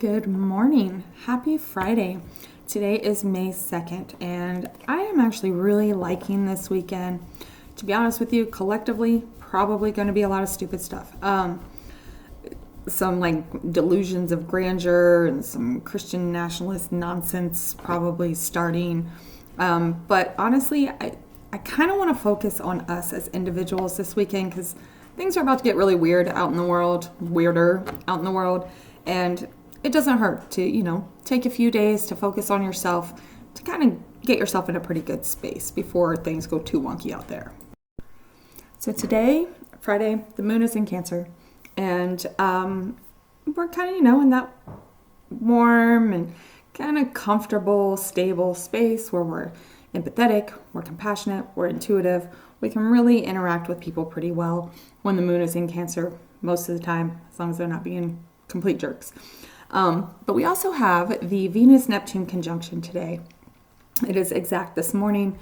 Good morning. Happy Friday. Today is May 2nd, and I am actually really liking this weekend. To be honest with you, collectively, probably going to be a lot of stupid stuff. Some like delusions of grandeur and some Christian nationalist nonsense probably starting. But honestly, I kind of want to focus on us as individuals this weekend because things are about to get really weird out in the world, weirder out in the world. And it doesn't hurt to, take a few days to focus on yourself to kind of get yourself in a pretty good space before things go too wonky out there. So today, Friday, the moon is in Cancer. And we're kind of, in that warm and kind of comfortable, stable space where we're empathetic, we're compassionate, we're intuitive. We can really interact with people pretty well when the moon is in Cancer most of the time, as long as they're not being complete jerks. But we also have the Venus-Neptune conjunction today. It is exact this morning.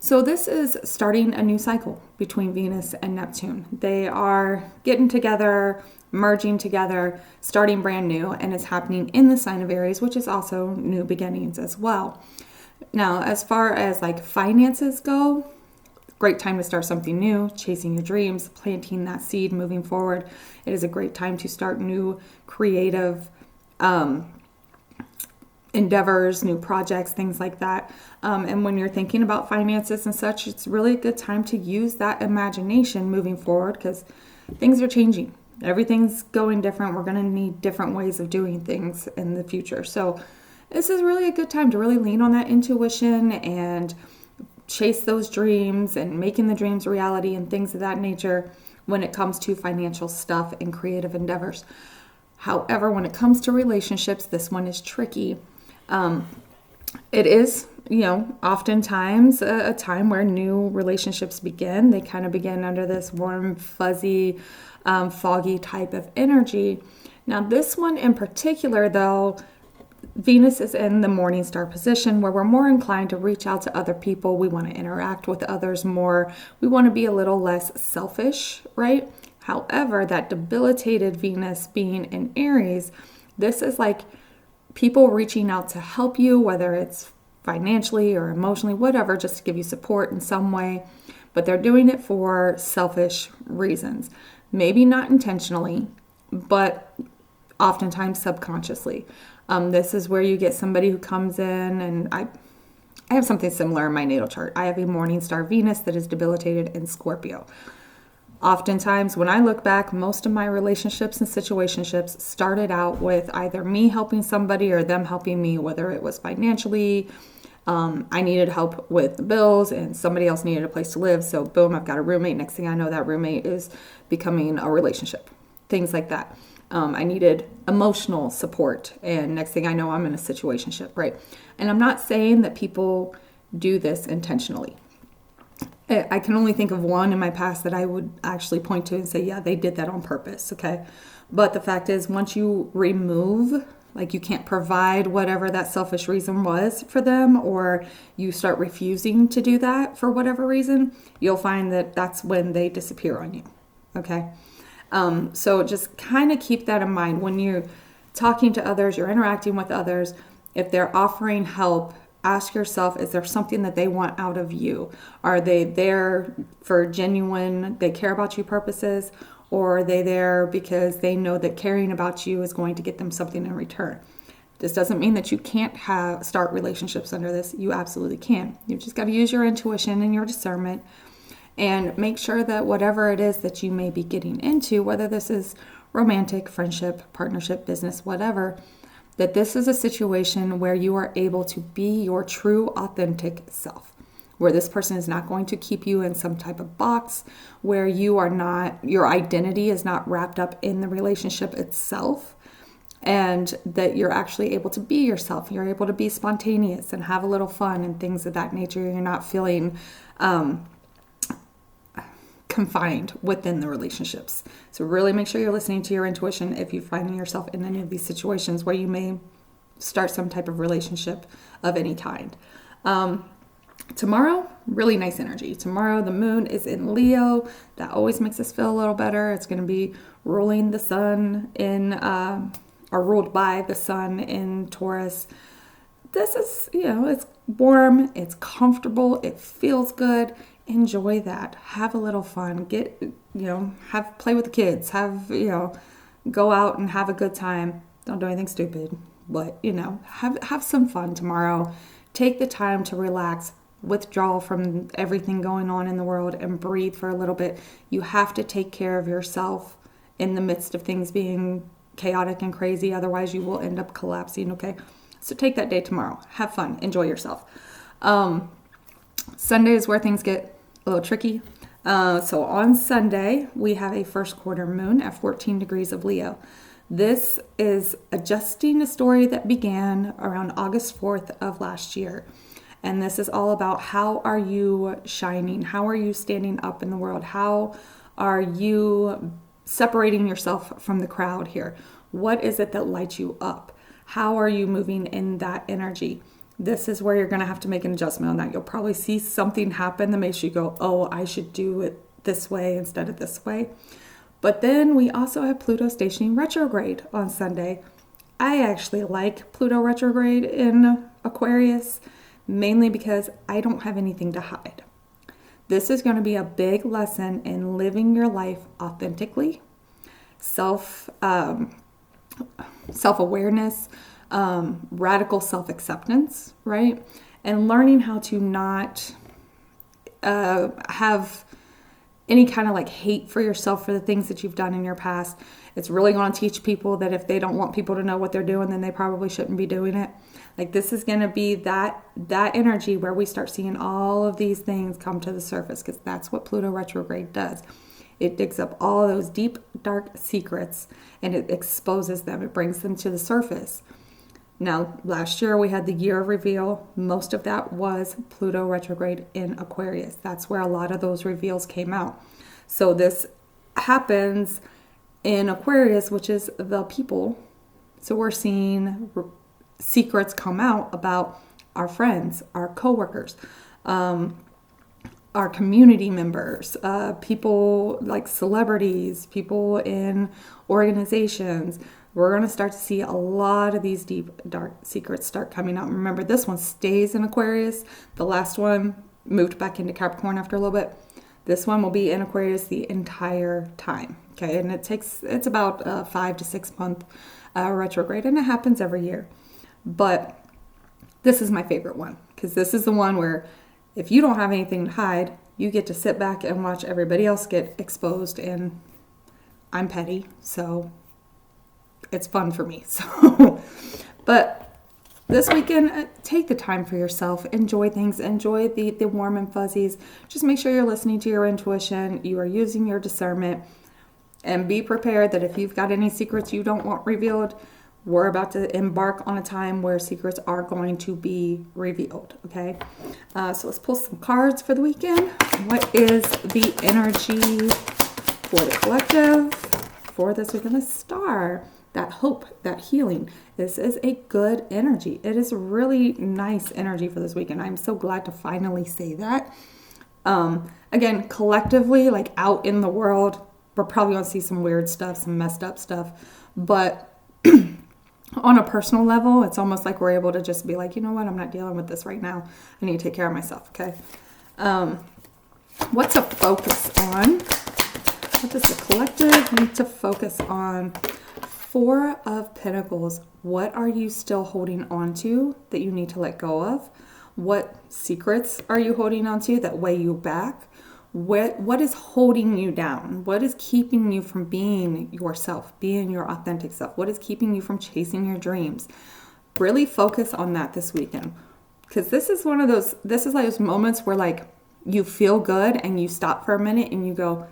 So this is starting a new cycle between Venus and Neptune. They are getting together, merging together, starting brand new, and it's happening in the sign of Aries, which is also new beginnings as well. Now, as far as like finances go, great time to start something new, chasing your dreams, planting that seed, moving forward. It is a great time to start new creative endeavors, new projects, things like that. And when you're thinking about finances and such, it's really a good time to use that imagination moving forward because things are changing. Everything's going different. We're going to need different ways of doing things in the future. So this is really a good time to really lean on that intuition and chase those dreams and making the dreams reality and things of that nature when it comes to financial stuff and creative endeavors. However, when it comes to relationships, this one is tricky. It is, oftentimes a time where new relationships begin. They kind of begin under this warm, fuzzy, foggy type of energy. Now, this one in particular, though, Venus is in the morning star position where we're more inclined to reach out to other people. We want to interact with others more. We want to be a little less selfish, right? However, that debilitated Venus being in Aries, this is like people reaching out to help you, whether it's financially or emotionally, whatever, just to give you support in some way. But they're doing it for selfish reasons. Maybe not intentionally, but oftentimes subconsciously. This is where you get somebody who comes in, and I have something similar in my natal chart. I have a morning star Venus that is debilitated in Scorpio. Oftentimes, when I look back, most of my relationships and situationships started out with either me helping somebody or them helping me, whether it was financially, I needed help with the bills and somebody else needed a place to live. So boom, I've got a roommate. Next thing I know, that roommate is becoming a relationship. Things like that. I needed emotional support, and next thing I know, I'm in a situationship, right? And I'm not saying that people do this intentionally. I can only think of one in my past that I would actually point to and say, yeah, they did that on purpose, okay? But the fact is, once you remove, like you can't provide whatever that selfish reason was for them, or you start refusing to do that for whatever reason, you'll find that that's when they disappear on you, okay? So just kind of keep that in mind when you're talking to others, you're interacting with others. If they're offering help, ask yourself, is there something that they want out of you? Are they there for genuine, they care about you purposes, or are they there because they know that caring about you is going to get them something in return? This doesn't mean that you can't start relationships under this. You absolutely can. You've just got to use your intuition and your discernment and make sure that whatever it is that you may be getting into, whether this is romantic, friendship, partnership, business, whatever, that this is a situation where you are able to be your true, authentic self, where this person is not going to keep you in some type of box, where your identity is not wrapped up in the relationship itself, and that you're actually able to be yourself. You're able to be spontaneous and have a little fun and things of that nature. You're not feeling confined within the relationships. So really make sure you're listening to your intuition if you're finding yourself in any of these situations where you may start some type of relationship of any kind. Tomorrow, really nice energy. Tomorrow, the moon is in Leo. That always makes us feel a little better. It's going to be ruling the sun in are ruled by the sun in Taurus. This is, it's warm, it's comfortable, it feels good. Enjoy that. Have a little fun. Play with the kids. Go out and have a good time. Don't do anything stupid, but have some fun tomorrow. Take the time to relax, withdraw from everything going on in the world, and breathe for a little bit. You have to take care of yourself in the midst of things being chaotic and crazy. Otherwise, you will end up collapsing, okay? So take that day tomorrow. Have fun. Enjoy yourself. Sunday is where things get a little tricky. So on Sunday, we have a first quarter moon at 14 degrees of Leo. This is adjusting a story that began around August 4th of last year. And this is all about how are you shining? How are you standing up in the world? How are you separating yourself from the crowd here? What is it that lights you up? How are you moving in that energy? This is where you're going to have to make an adjustment on that. You'll probably see something happen that makes you go, oh, I should do it this way instead of this way. But then we also have Pluto stationing retrograde on Sunday. I actually like Pluto retrograde in Aquarius, mainly because I don't have anything to hide. This is going to be a big lesson in living your life authentically, self-awareness, radical self-acceptance, right? And learning how to not have any kind of like hate for yourself for the things that you've done in your past. It's really going to teach people that if they don't want people to know what they're doing, then they probably shouldn't be doing it. Like this is going to be that energy where we start seeing all of these things come to the surface, because that's what Pluto retrograde does. It digs up all those deep, dark secrets and it exposes them. It brings them to the surface. Now, last year we had the year of reveal. Most of that was Pluto retrograde in Aquarius. That's where a lot of those reveals came out. So this happens in Aquarius, which is the people. So we're seeing secrets come out about our friends, our coworkers, our community members, people like celebrities, people in organizations. We're going to start to see a lot of these deep, dark secrets start coming out. Remember, this one stays in Aquarius. The last one moved back into Capricorn after a little bit. This one will be in Aquarius the entire time. Okay, and it's about a 5 to 6 month retrograde, and it happens every year. But this is my favorite one, because this is the one where if you don't have anything to hide, you get to sit back and watch everybody else get exposed, and I'm petty, so it's fun for me. So, but this weekend, take the time for yourself, enjoy things, enjoy the warm and fuzzies. Just make sure you're listening to your intuition, you are using your discernment, and be prepared that if you've got any secrets you don't want revealed, we're about to embark on a time where secrets are going to be revealed, okay? So let's pull some cards for the weekend. What is the energy for the collective for this weekend? The Star, that hope, that healing. This is a good energy. It is really nice energy for this weekend. I'm so glad to finally say that. Again, collectively, like out in the world, we're probably going to see some weird stuff, some messed up stuff, but on a personal level, it's almost like we're able to just be like, you know what, I'm not dealing with this right now. I need to take care of myself, okay? What to focus on? What does the collective need to focus on? 4 of Pentacles. What are you still holding on to that you need to let go of? What secrets are you holding on to that weigh you back? What is holding you down? What is keeping you from being yourself, being your authentic self? What is keeping you from chasing your dreams? Really focus on that this weekend, because this is like those moments where like you feel good and you stop for a minute and you go,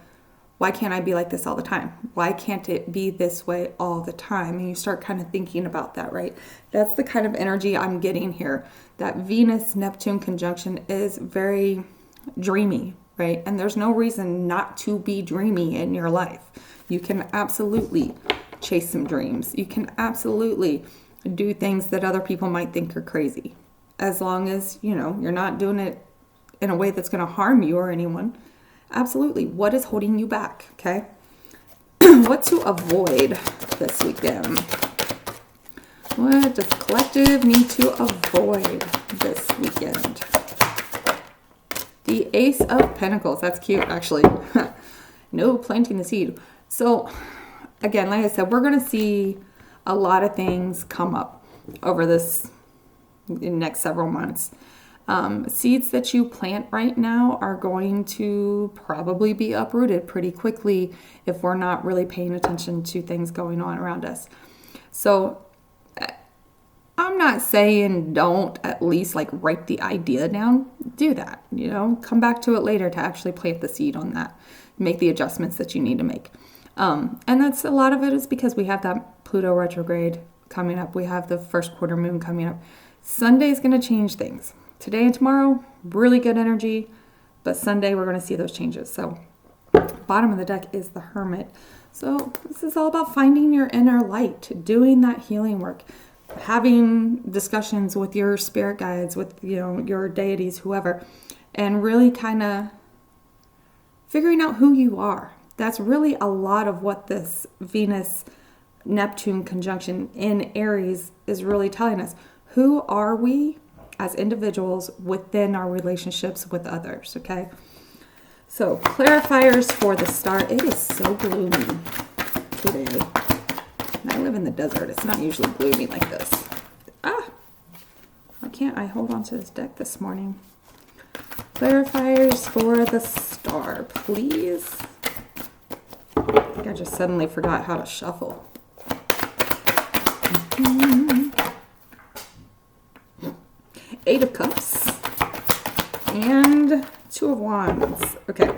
why can't I be like this all the time? Why can't it be this way all the time? And you start kind of thinking about that, right? That's the kind of energy I'm getting here. That Venus-Neptune conjunction is very dreamy, right? And there's no reason not to be dreamy in your life. You can absolutely chase some dreams. You can absolutely do things that other people might think are crazy. As long as, you're not doing it in a way that's going to harm you or anyone. Absolutely. What is holding you back? Okay. What to avoid this weekend? What does collective need to avoid this weekend? The Ace of Pentacles. That's cute, actually. No planting the seed. So, again, like I said, we're going to see a lot of things come up over this next several months. Seeds that you plant right now are going to probably be uprooted pretty quickly if we're not really paying attention to things going on around us. So I'm not saying don't at least like write the idea down. Do that, you know, come back to it later to actually plant the seed on that. Make the adjustments that you need to make. And that's a lot of it is because we have that Pluto retrograde coming up. We have the first quarter moon coming up. Sunday is going to change things. Today and tomorrow, really good energy, but Sunday we're going to see those changes. So bottom of the deck is the Hermit. So this is all about finding your inner light, doing that healing work, having discussions with your spirit guides, with, you know, your deities, whoever, and really kind of figuring out who you are. That's really a lot of what this Venus-Neptune conjunction in Aries is really telling us. Who are we as individuals within our relationships with others, okay? So, clarifiers for the start. It is so gloomy today. I live in the desert. It's not usually gloomy like this. Why can't I hold on to this deck this morning? Clarifiers for the star, please. I think I just suddenly forgot how to shuffle. Eight of Cups and Two of Wands. Okay.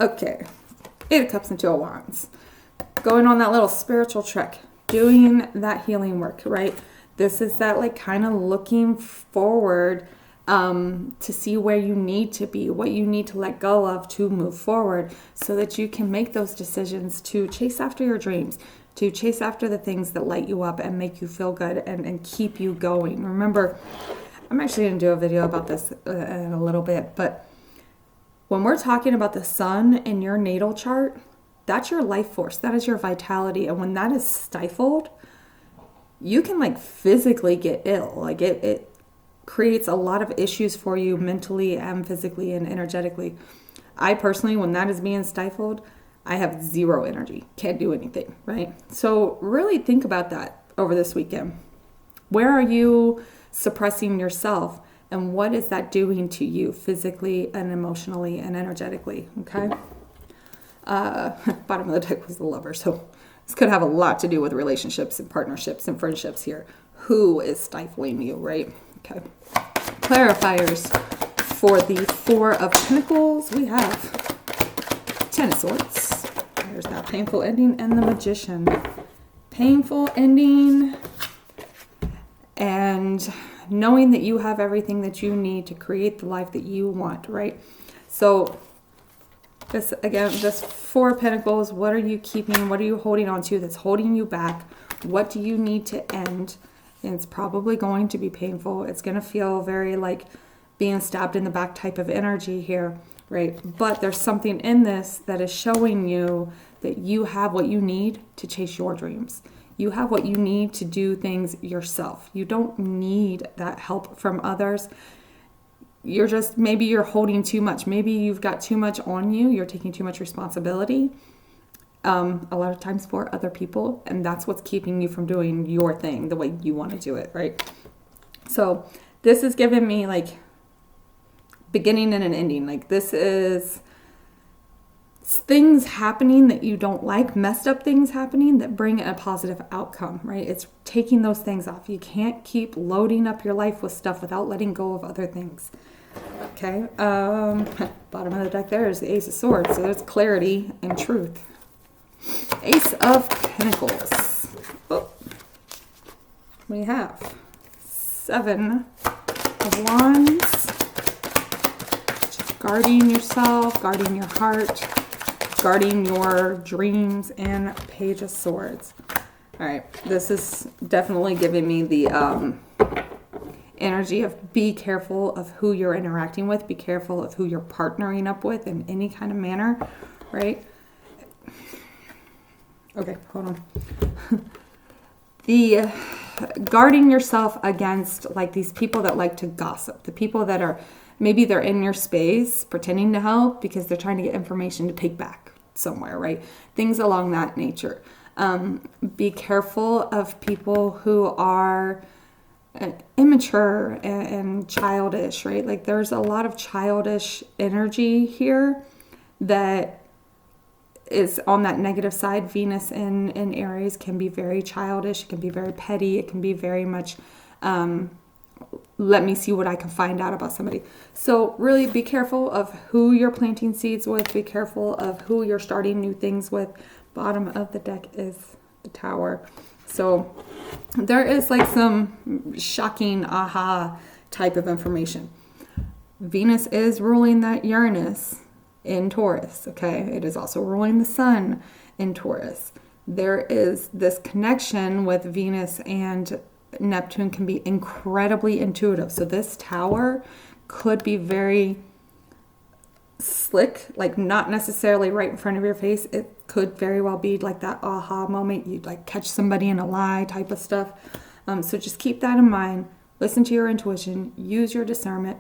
Okay. Eight of Cups and Two of Wands. Going on that little spiritual trek. Doing that healing work, right? This is that like kind of looking forward to see where you need to be, what you need to let go of to move forward so that you can make those decisions to chase after your dreams, to chase after the things that light you up and make you feel good and keep you going. Remember, I'm actually going to do a video about this in a little bit, but when we're talking about the sun in your natal chart, that's your life force. That is your vitality. And when that is stifled, you can like physically get ill. Like it creates a lot of issues for you mentally and physically and energetically. I personally, when that is being stifled, I have zero energy. Can't do anything, right? So really think about that over this weekend. Where are you suppressing yourself? And what is that doing to you physically and emotionally and energetically, okay? Bottom of the deck was the Lover. So this could have a lot to do with relationships and partnerships and friendships here. Who is stifling you, right? Okay. Clarifiers for the Four of Pentacles. We have Ten of Swords. There's that painful ending and the Magician. Painful ending and knowing that you have everything that you need to create the life that you want, right? So this, again, this Four of Pentacles, what are you keeping? What are you holding on to that's holding you back? What do you need to end? And it's probably going to be painful. It's going to feel very like being stabbed in the back type of energy here, right? But there's something in this that is showing you that you have what you need to chase your dreams. You have what you need to do things yourself. You don't need that help from others. You're just, maybe you're holding too much. Maybe you've got too much on you. You're taking too much responsibility. A lot of times for other people. And that's what's keeping you from doing your thing the way you want to do it, right? So this is giving me like beginning and an ending. Like this is things happening that you don't like, messed up things happening that bring a positive outcome, right? It's taking those things off. You can't keep loading up your life with stuff without letting go of other things. Okay. Bottom of the deck there is the Ace of Swords. So there's clarity and truth. Ace of Pentacles. Oh. We have Seven of Wands. Just guarding yourself, guarding your heart, guarding your dreams, and Page of Swords. All right, this is definitely giving me the energy of be careful of who you're interacting with. Be careful of who you're partnering up with in any kind of manner, right? Okay, hold on. The guarding yourself against like these people that like to gossip, the people that are maybe they're in your space pretending to help because they're trying to get information to take back somewhere, right? Things along that nature. Be careful of people who are immature and childish, right? Like there's a lot of childish energy here that is on that negative side. Venus in Aries can be very childish. It can be very petty. It can be very much, let me see what I can find out about somebody. So really be careful of who you're planting seeds with. Be careful of who you're starting new things with. Bottom of the deck is the Tower. So there is like some shocking aha type of information. Venus is ruling that Uranus in Taurus, okay? It is also ruling the Sun in Taurus. There is this connection with Venus and Neptune can be incredibly intuitive. So this Tower could be very slick, like not necessarily right in front of your face. It could very well be like that aha moment. You'd like catch somebody in a lie type of stuff. So just keep that in mind. Listen to your intuition. Use your discernment.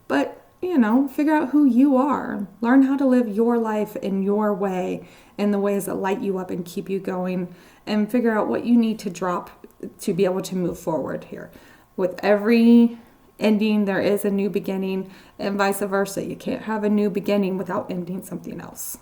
But, you know, figure out who you are. Learn how to live your life in your way, in the ways that light you up and keep you going. And figure out what you need to drop to be able to move forward here. With every ending, there is a new beginning, and vice versa. You can't have a new beginning without ending something else.